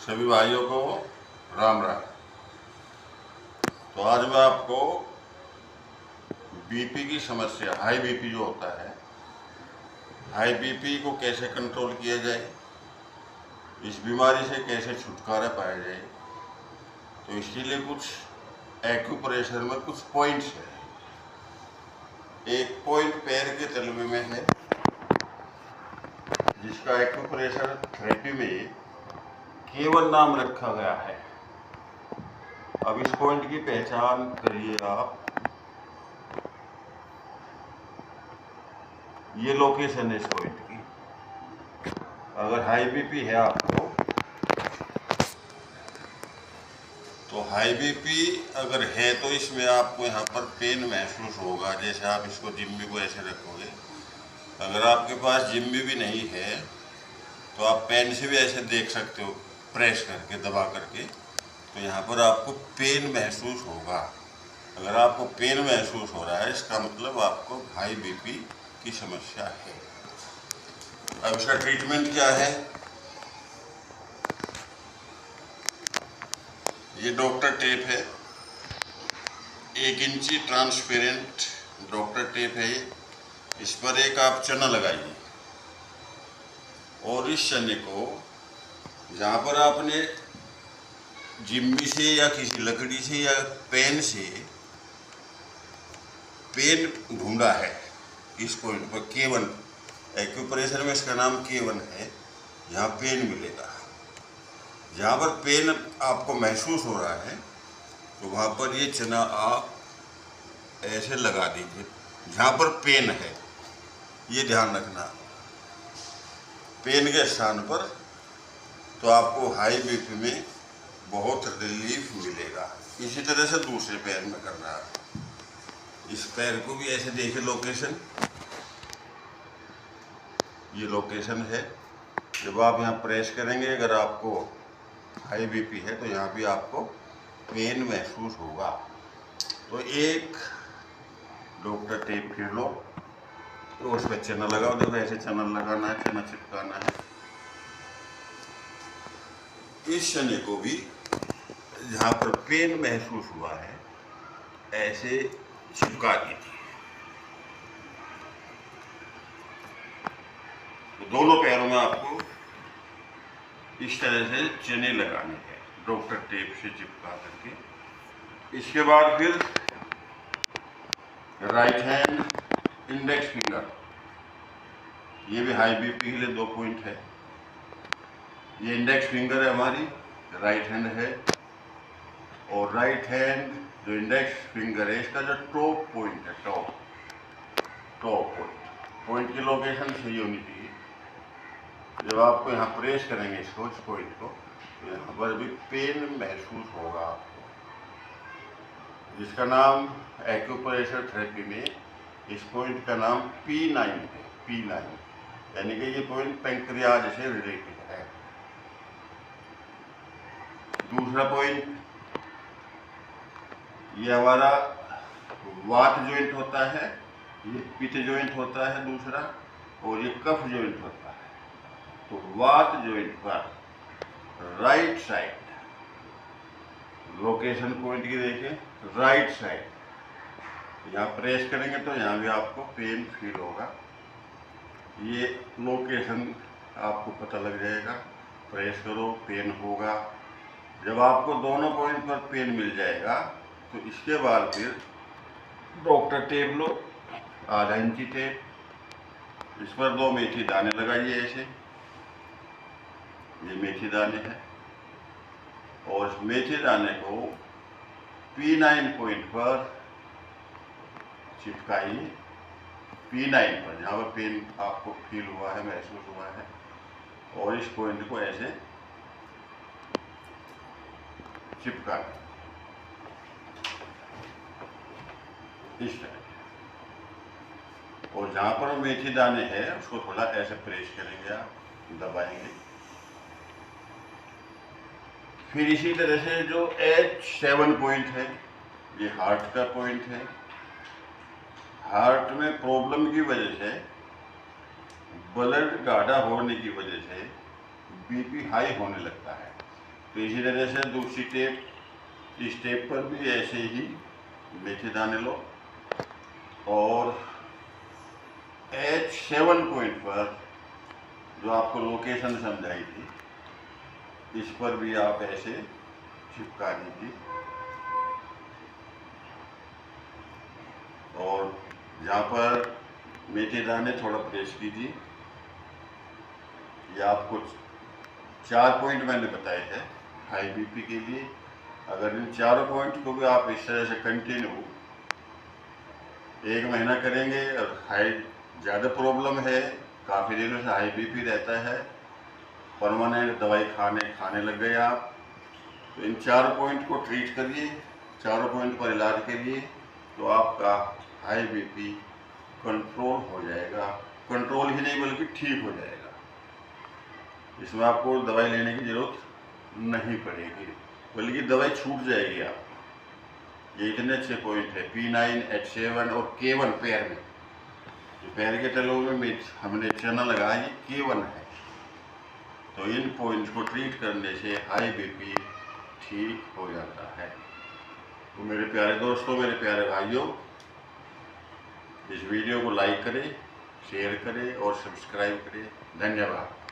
सभी भाइयों को राम राम। तो आज मैं आपको बीपी की समस्या, हाई बीपी जो होता है, हाई बीपी को कैसे कंट्रोल किया जाए, इस बीमारी से कैसे छुटकारा पाया जाए। तो इसके लिए कुछ एक्यूप्रेशर में कुछ पॉइंट्स है। एक पॉइंट पैर के तलवे में है जिसका एक्यूप्रेशर थेरेपी में केवल नाम रखा गया है। अब इस पॉइंट की पहचान करिए आप। ये लोकेशन है इस पॉइंट की। अगर हाई बीपी है आपको, तो हाई बीपी अगर है तो इसमें आपको यहाँ पर पेन महसूस होगा, जैसे आप इसको जिम्मी को ऐसे रखोगे। अगर आपके पास जिम्मी भी नहीं है तो आप पेन से भी ऐसे देख सकते हो, प्रेस करके, दबा करके। तो यहाँ पर आपको पेन महसूस होगा। अगर आपको पेन महसूस हो रहा है, इसका मतलब आपको हाई बीपी की समस्या है। अब इसका ट्रीटमेंट क्या है? ये डॉक्टर टेप है, 1 इंची ट्रांसपेरेंट डॉक्टर टेप है ये। इस पर एक आप चना लगाइए और इस चने को जहाँ पर आपने जिम्मी से या किसी लकड़ी से या पेन से पेन ढूंढा है, इस पॉइंट पर K1, एक्यूप्रेशर में इसका नाम K1 है। यहाँ पेन मिलेगा, जहाँ पर पेन आपको महसूस हो रहा है तो वहाँ पर ये चना आप ऐसे लगा दीजिए जहाँ पर पेन है। ये ध्यान रखना, पेन के स्थान पर। तो आपको हाई बीपी में बहुत रिलीफ मिलेगा। इसी तरह से दूसरे पैर में करना है। इस पैर को भी ऐसे देखिए, लोकेशन, ये लोकेशन है। जब आप यहाँ प्रेस करेंगे, अगर आपको हाई बीपी है तो यहाँ भी आपको पेन महसूस होगा। तो एक डॉक्टर टेप फिर लो, तो उस पर चना लगाओ। देखो ऐसे चना लगाना है, चना चिपकाना है। इस चने को भी जहाँ पर पेन महसूस हुआ है ऐसे चिपका दीजिए। तो दोनों पैरों में आपको इस तरह से चने लगाने हैं, डॉक्टर टेप से चिपका करके। इसके बाद फिर राइट हैंड, इंडेक्स फिंगर, ये भी हाई बीपी के लिए 2 पॉइंट है। ये इंडेक्स फिंगर है हमारी, राइट हैंड है। और राइट हैंड जो इंडेक्स फिंगर है, इसका जो टॉप पॉइंट है, टॉप पॉइंट की लोकेशन सही होनी चाहिए। जब आपको यहाँ प्रेस करेंगे इसको, इस पॉइंट को, तो यहाँ पर भी पेन महसूस होगा आपको, जिसका नाम एक्यूप्रेशर थेरेपी में इस पॉइंट का नाम P9 है। P9 यानी कि ये पॉइंट पैंक्रियाज से रिलेटेड है। दूसरा पॉइंट, ये हमारा वात जॉइंट होता है, ये पित्त जॉइंट होता है दूसरा, और ये कफ जॉइंट होता है। तो वात जॉइंट पर राइट साइड, लोकेशन पॉइंट की देखें, राइट साइड, यहाँ प्रेस करेंगे तो यहाँ भी आपको पेन फील होगा। ये लोकेशन आपको पता लग जाएगा, प्रेस करो, पेन होगा। जब आपको दोनों पॉइंट पर पेन मिल जाएगा तो इसके बाद फिर डॉक्टर टेप लो, आधा इंची टेप, इस पर 2 मेथी दाने लगाइए ऐसे। ये मेथी दाने हैं, और इस मेथी दाने को P9 पॉइंट पर चिपकाइए। P9 पर, जहाँ पर पेन आपको फील हुआ है, महसूस हुआ है, और इस पॉइंट को ऐसे चिपका इस तरह। और जहाँ पर मेथी दाने हैं उसको थोड़ा ऐसे प्रेस करेंगे, आप दबाएंगे। फिर इसी तरह से जो H7 पॉइंट है, ये हार्ट का पॉइंट है। हार्ट में प्रॉब्लम की वजह से, ब्लड गाढ़ा होने की वजह से बीपी हाई होने लगता है। तो इसी तरह से दूसरी टेप, इस टेप पर भी ऐसे ही मेथी दाने लो और H7 पॉइंट पर जो आपको लोकेशन समझाई थी, इस पर भी आप ऐसे चिपका दीजिए और जहाँ पर मेथी दाने थोड़ा प्रेस कीजिए। ये आपको 4 पॉइंट मैंने बताए हैं हाई बीपी के लिए। अगर इन 4 पॉइंट को भी आप इस तरह से कंटिन्यू 1 महीना करेंगे और हाई ज़्यादा प्रॉब्लम है, काफ़ी दिनों से हाई बीपी रहता है, परमानेंट दवाई खाने लग गए आप, तो इन 4 पॉइंट को ट्रीट करिए, 4 पॉइंट पर इलाज करिए, तो आपका हाई बीपी कंट्रोल हो जाएगा। कंट्रोल ही नहीं बल्कि ठीक हो जाएगा। इसमें आपको दवाई लेने की ज़रूरत नहीं पड़ेगी, बल्कि दवाई छूट जाएगी आप। ये इतने अच्छे पॉइंट है P9, H7 और K1 पैर में। जो पैर के तलों में हमने चना लगाया, ये K1 है। तो इन पॉइंट्स को ट्रीट करने से हाई बीपी ठीक हो जाता है। तो मेरे प्यारे दोस्तों, मेरे प्यारे भाइयों, इस वीडियो को लाइक करें, शेयर करें और सब्सक्राइब करें। धन्यवाद।